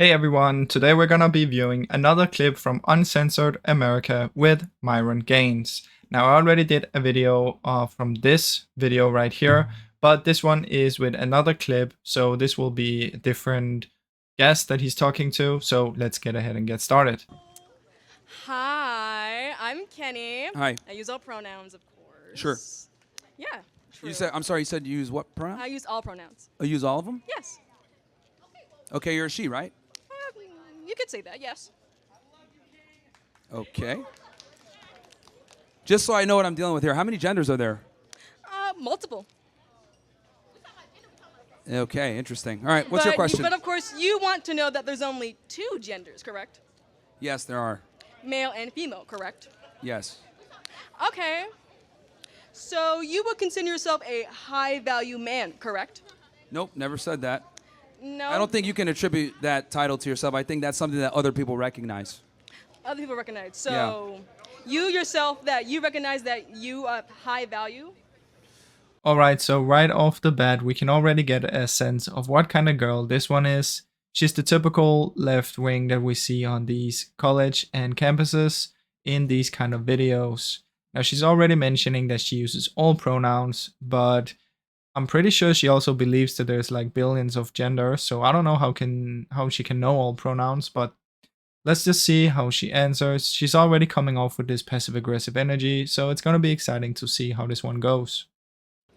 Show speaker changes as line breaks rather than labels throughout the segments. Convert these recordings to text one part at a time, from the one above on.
Hey everyone, today we're gonna be viewing another clip from Uncensored America with Myron Gaines. Now I already did a video from this video right here, but this one is with another clip, so this will be a different guest that he's talking to, so let's get ahead and get started.
Hi, I'm Kenny.
Hi.
I use all pronouns, of course.
Sure.
Yeah, true.
I'm sorry, you said you use what pronoun?
I use all pronouns.
Oh, you use all of them?
Yes.
Okay, you're a she, right?
You could say that, yes.
Okay. Just so I know what I'm dealing with here, how many genders are there?
Multiple.
Okay, interesting. All right, what's your question?
But of course, you want to know that there's only two genders, correct?
Yes, there are.
Male and female, correct?
Yes.
Okay. So you would consider yourself a high-value man, correct?
Nope, never said that.
No.
I don't think you can attribute that title to yourself. I think that's something that other people recognize.
Other people recognize. So you yourself, that you recognize that you are high value?
Alright, so right off the bat we can already get a sense of what kind of girl this one is. She's the typical left wing that we see on these college and campuses in these kind of videos. Now she's already mentioning that she uses all pronouns, but I'm pretty sure she also believes that there's like billions of genders, so I don't know how she can know all pronouns, but let's just see how she answers. She's already coming off with this passive aggressive energy, so it's gonna be exciting to see how this one goes.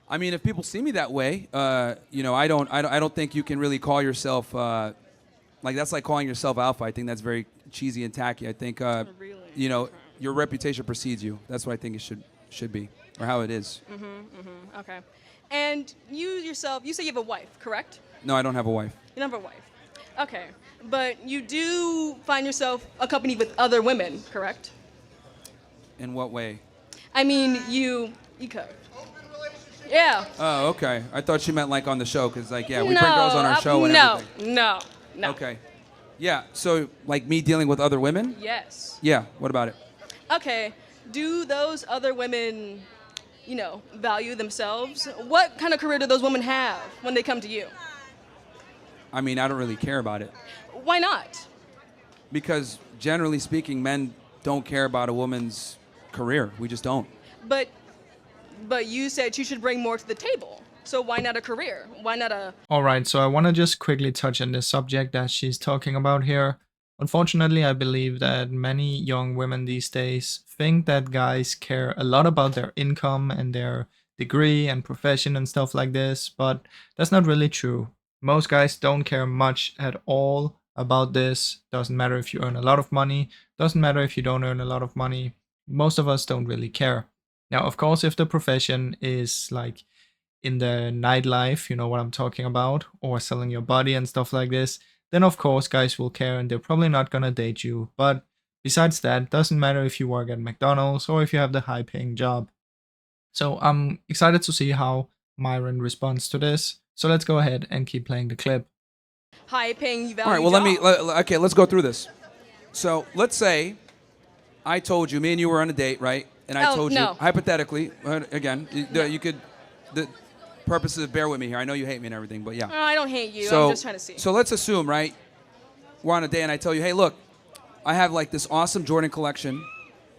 I mean, if people see me that way, I don't think you can really call yourself like that's like calling yourself alpha. I think that's very cheesy and tacky. I think
Really?
your reputation precedes you. That's what I think it should be, or how it is.
Okay. And you yourself, you say you have a wife, correct?
No, I don't have a wife.
You don't have a wife. Okay. But you do find yourself accompanied with other women, correct?
In what way?
I mean, you could. Yeah.
Oh, okay. I thought she meant like on the show, because we
no,
bring girls on our show and
no,
everything.
no.
Okay. Yeah. So like me dealing with other women?
Yes.
Yeah. What about it?
Okay. Do those other women, value themselves? What kind of career do those women have when they come to you?
I mean, I don't really care about it,
Why not?
because generally speaking, men don't care about a woman's career. We just don't.
But you said you should bring more to the table. So why not a career? Why not a
Alright, so I want to just quickly touch on this subject that she's talking about here. Unfortunately, I believe that many young women these days think that guys care a lot about their income and their degree and profession and stuff like this, but that's not really true. Most guys don't care much at all about this. Doesn't matter if you earn a lot of money, doesn't matter if you don't earn a lot of money. Most of us don't really care. Now, of course, if the profession is like in the nightlife, you know what I'm talking about, or selling your body and stuff like this, then of course guys will care and they're probably not gonna date you. But besides that, doesn't matter if you work at McDonald's or if you have the high paying job. So I'm excited to see how Myron responds to this. So let's go ahead and keep playing the clip.
high-paying value
All right. Well,
job?
okay. Let's go through this. So let's say I told you, me and you were on a date, right? And I
Oh,
told
no.
you hypothetically, again, you could. The purposes, bear with me here. I know you hate me and everything, but yeah.
Oh, I don't hate you.
So,
I'm just trying to see.
So let's assume, right? We're on a date, and I tell you, hey, look, I have like this awesome Jordan collection.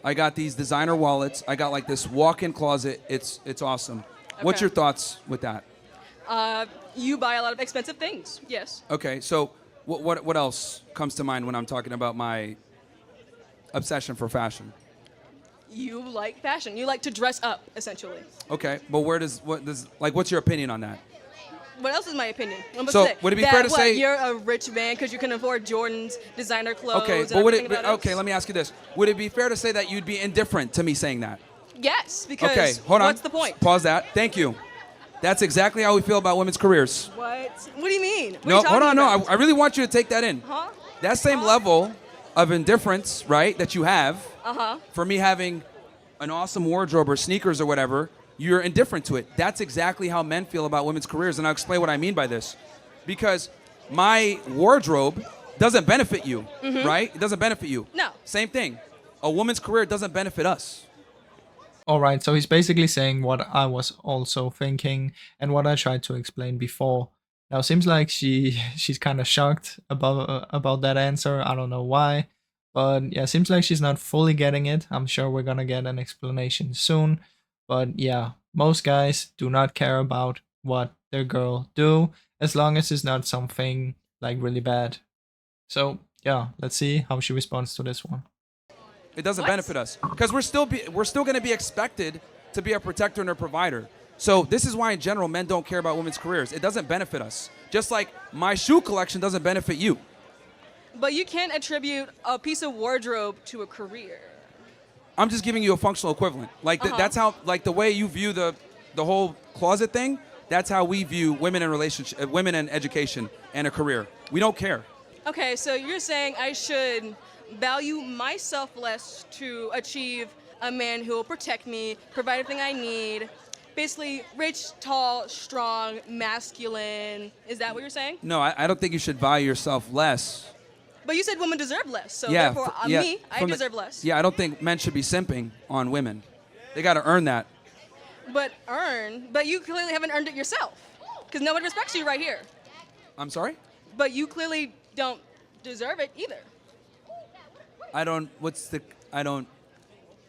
I got these designer wallets. I got like this walk-in closet. It's awesome. What's
Okay.
your thoughts with that?
You buy a lot of expensive things. Yes.
Okay, so what else comes to mind when I'm talking about my obsession for fashion?
You like fashion. You like to dress up, essentially.
Okay, but what's your opinion on that?
What else is my opinion? What am I
So,
supposed to say?
would it be
That,
fair to
what,
say-
you're a rich man because you can afford Jordan's designer clothes?
Okay,
and
but
everything about us?
okay, let me ask you this: would it be fair to say that you'd be indifferent to me saying that?
Yes, because
Okay, hold on.
what's the point?
Pause that. Thank you. That's exactly how we feel about women's careers.
What? What do you mean? What are
No,
you
hold on.
talking
No,
about?
I really want you to take that in.
Huh?
That same level of indifference, right, that you have for me having an awesome wardrobe or sneakers or whatever, you're indifferent to it. That's exactly how men feel about women's careers, and I'll explain what I mean by this. Because my wardrobe doesn't benefit you, right? It doesn't benefit you.
No.
Same thing. A woman's career doesn't benefit us.
Alright, so he's basically saying what I was also thinking and what I tried to explain before. Now, seems like she's kind of shocked about that answer. I don't know why, but yeah, seems like she's not fully getting it. I'm sure we're gonna get an explanation soon. But yeah, most guys do not care about what their girl do as long as it's not something like really bad. So yeah, let's see how she responds to this one.
It doesn't
What?
benefit us because we're still going to be expected to be a protector and a provider. So this is why, in general, men don't care about women's careers. It doesn't benefit us. Just like my shoe collection doesn't benefit you.
But you can't attribute a piece of wardrobe to a career.
I'm just giving you a functional equivalent. Like that's how, like the way you view the whole closet thing. That's how we view women in relationship, women in education and a career. We don't care.
Okay, so you're saying I should value myself less to achieve a man who will protect me, provide everything I need. Basically, rich, tall, strong, masculine. Is that what you're saying?
No, I don't think you should value yourself less.
But you said women deserve less, so
Yeah,
therefore,
yeah,
me, I
from the-
deserve less.
Yeah, I don't think men should be simping on women. They got to earn that.
But you clearly haven't earned it yourself, because no one respects you right here.
I'm sorry?
But you clearly don't deserve it either.
I don't.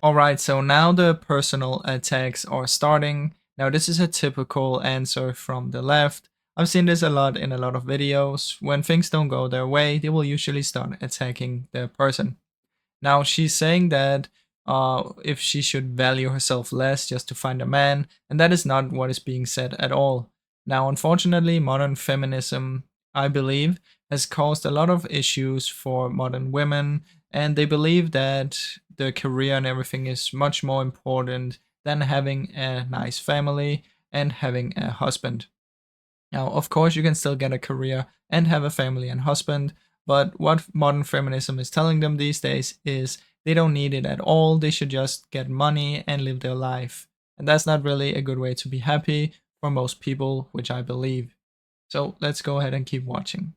Alright, so now the personal attacks are starting. Now this is a typical answer from the left. I've seen this a lot in a lot of videos. When things don't go their way, they will usually start attacking the person. Now she's saying that if she should value herself less just to find a man, and that is not what is being said at all. Now, unfortunately, modern feminism, I believe, has caused a lot of issues for modern women, and they believe that the career and everything is much more important than having a nice family and having a husband. Now, of course, you can still get a career and have a family and husband, but what modern feminism is telling them these days is they don't need it at all. They should just get money and live their life. And that's not really a good way to be happy for most people, which I believe. So let's go ahead and keep watching.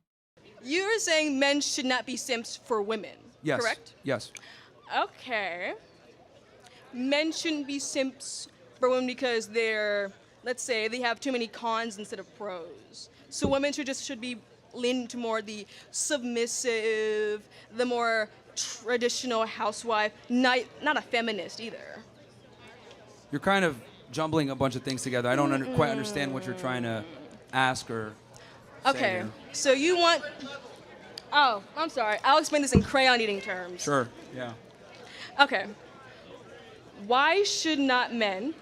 You're saying men should not be simps for women,
Yes.
correct?
Yes.
Okay. Men shouldn't be simps for women because let's say, they have too many cons instead of pros. So women should be leaning to more the submissive, the more traditional housewife, not a feminist either.
You're kind of jumbling a bunch of things together. I don't quite understand what you're trying to ask or say
Okay,
here.
so you want... Oh, I'm sorry. I'll explain this in crayon eating terms.
Sure. Yeah.
Okay. Why should not men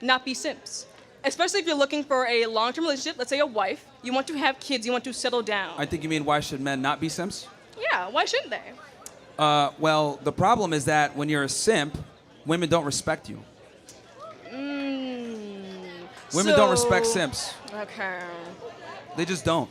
not be simps? Especially if you're looking for a long-term relationship, let's say a wife, you want to have kids, you want to settle down.
I think you mean why should men not be simps?
Yeah, why shouldn't they?
Well, the problem is that when you're a simp, women don't respect you. Women don't respect simps.
Okay.
They just don't.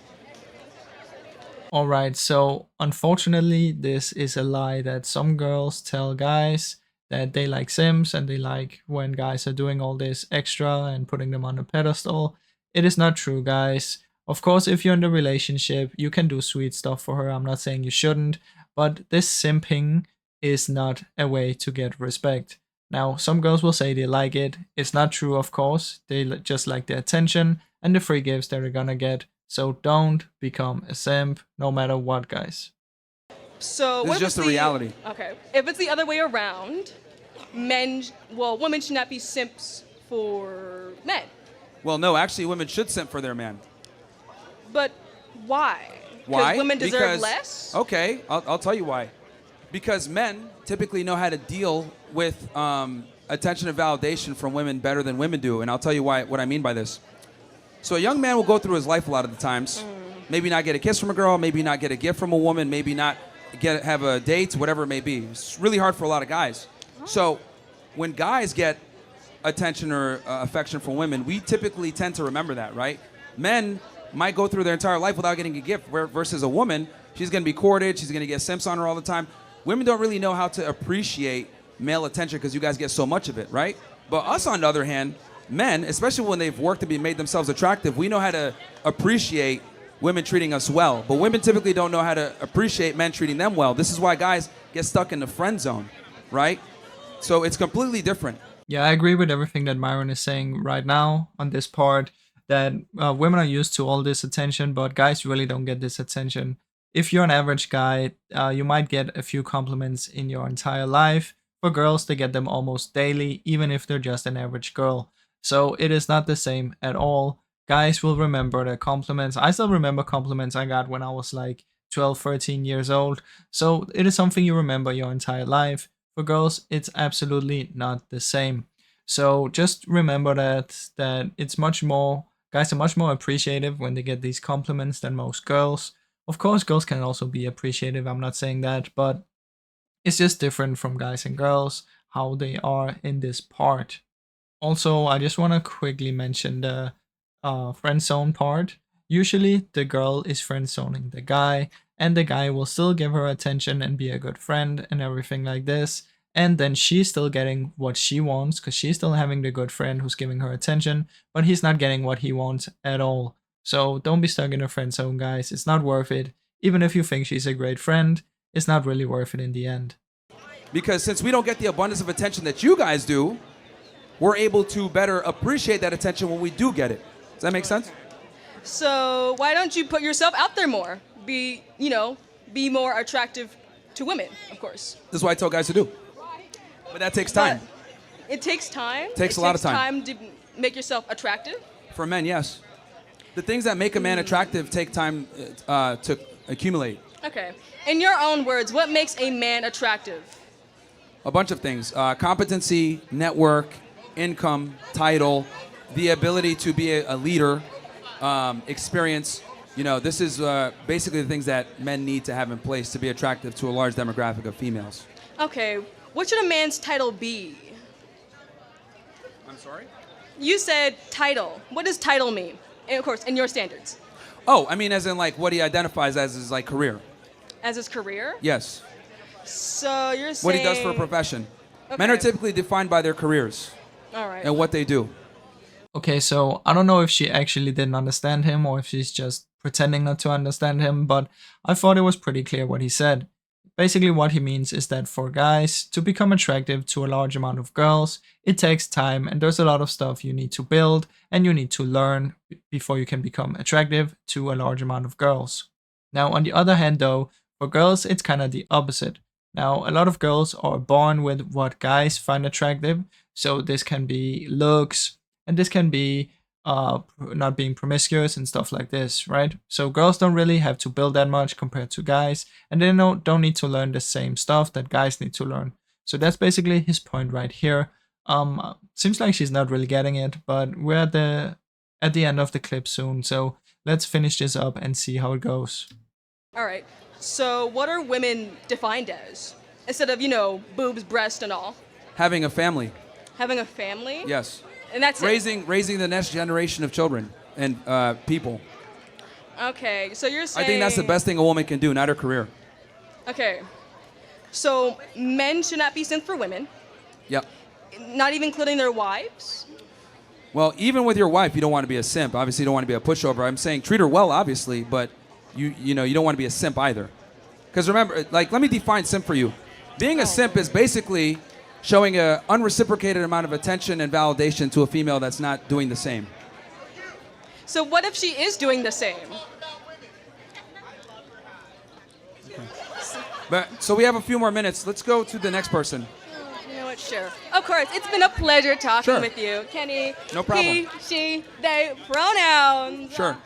Alright, so unfortunately, this is a lie that some girls tell guys that they like Sims and they like when guys are doing all this extra and putting them on a pedestal. It is not true, guys. Of course, if you're in the relationship, you can do sweet stuff for her. I'm not saying you shouldn't, but this simping is not a way to get respect. Now, some girls will say they like it. It's not true, of course. They just like the attention and the free gifts that they're gonna get. So don't become a simp, no matter what, guys.
So
This
what
is
if
just
it's
the reality.
Okay. If it's the other way around, women should not be simps for men.
Well, no, actually, women should simp for their man.
But why?
Why?
Because women deserve
Because-
less?
Okay, I'll tell you why. Because men typically know how to deal with attention and validation from women better than women do, and I'll tell you what I mean by this. So a young man will go through his life a lot of the times, maybe not get a kiss from a girl, maybe not get a gift from a woman, maybe not have a date, whatever it may be. It's really hard for a lot of guys. So when guys get attention or affection from women, we typically tend to remember that, right? Men might go through their entire life without getting a gift, versus a woman, she's going to be courted, she's going to get simps on her all the time. Women don't really know how to appreciate male attention because you guys get so much of it, right? But us, on the other hand, men, especially when they've worked and made themselves attractive, we know how to appreciate women treating us well. But women typically don't know how to appreciate men treating them well. This is why guys get stuck in the friend zone, right? So it's completely different.
Yeah, I agree with everything that Myron is saying right now on this part, that women are used to all this attention, but guys really don't get this attention. If you're an average guy, you might get a few compliments in your entire life. For girls, they get them almost daily, even if they're just an average girl. So it is not the same at all. Guys will remember the compliments. I still remember compliments I got when I was like 12, 13 years old. So it is something you remember your entire life. For girls, it's absolutely not the same. So just remember that it's much more, guys are much more appreciative when they get these compliments than most girls. Of course, girls can also be appreciative. I'm not saying that, but it's just different from guys and girls how they are in this part. Also, I just want to quickly mention the friend zone part. Usually, the girl is friend zoning the guy, and the guy will still give her attention and be a good friend and everything like this. And then she's still getting what she wants because she's still having the good friend who's giving her attention, but he's not getting what he wants at all. So don't be stuck in a friend zone, guys. It's not worth it. Even if you think she's a great friend, it's not really worth it in the end.
Because since we don't get the abundance of attention that you guys do, we're able to better appreciate that attention when we do get it. Does that make sense?
So why don't you put yourself out there more? Be more attractive to women, of course.
This is what I tell guys to do. But that takes time.
But it takes time.
Takes a lot of time.
To make yourself attractive.
For men, yes. The things that make a man attractive take time to accumulate.
Okay. In your own words, what makes a man attractive?
A bunch of things. Competency, network, income, title, the ability to be a leader, experience. This is basically the things that men need to have in place to be attractive to a large demographic of females.
Okay. What should a man's title be?
I'm sorry?
You said title. What does title mean? And of course, in your standards.
Oh, I mean as in like what he identifies as his like career.
As his career?
Yes.
So you're saying...
What he does for a profession.
Okay.
Men are typically defined by their careers.
All right.
And what they do.
Okay, so I don't know if she actually didn't understand him or if she's just pretending not to understand him, but I thought it was pretty clear what he said. Basically what he means is that for guys to become attractive to a large amount of girls, it takes time and there's a lot of stuff you need to build and you need to learn before you can become attractive to a large amount of girls. Now on the other hand though, for girls it's kind of the opposite. Now a lot of girls are born with what guys find attractive, so this can be looks and this can be not being promiscuous and stuff like this, right? So girls don't really have to build that much compared to guys, and they don't need to learn the same stuff that guys need to learn. So that's basically his point right here. Seems like she's not really getting it, but we're at the end of the clip soon, so let's finish this up and see how it goes.
All right. So what are women defined as? Instead of, boobs, breast, and all.
Having a family.
Having a family?
Yes.
And that's
raising the next generation of children and people.
Okay, so you're saying...
I think that's the best thing a woman can do, not her career.
Okay. So men should not be sent for women?
Yep.
Not even including their wives?
Well, even with your wife, you don't want to be a simp. Obviously, you don't want to be a pushover. I'm saying treat her well, obviously, but you don't want to be a simp either. Because remember, let me define simp for you. Being a simp is basically showing an unreciprocated amount of attention and validation to a female that's not doing the same.
So what if she is doing the same?
Okay. So we have a few more minutes. Let's go to the next person.
You know what, sure. Of course, it's been a pleasure talking with you. Kenny,
no problem.
He, she, they, pronouns.
Sure.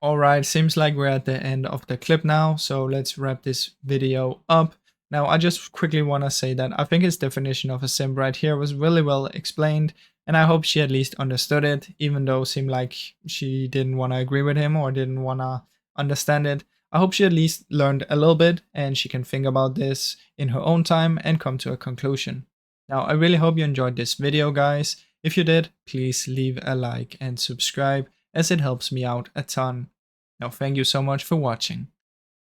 Alright, seems like we're at the end of the clip now, so let's wrap this video up. Now, I just quickly want to say that I think his definition of a simp right here was really well explained, and I hope she at least understood it, even though it seemed like she didn't want to agree with him or didn't want to understand it. I hope she at least learned a little bit and she can think about this in her own time and come to a conclusion. Now, I really hope you enjoyed this video, guys. If you did, please leave a like and subscribe, as it helps me out a ton. Now, thank you so much for watching.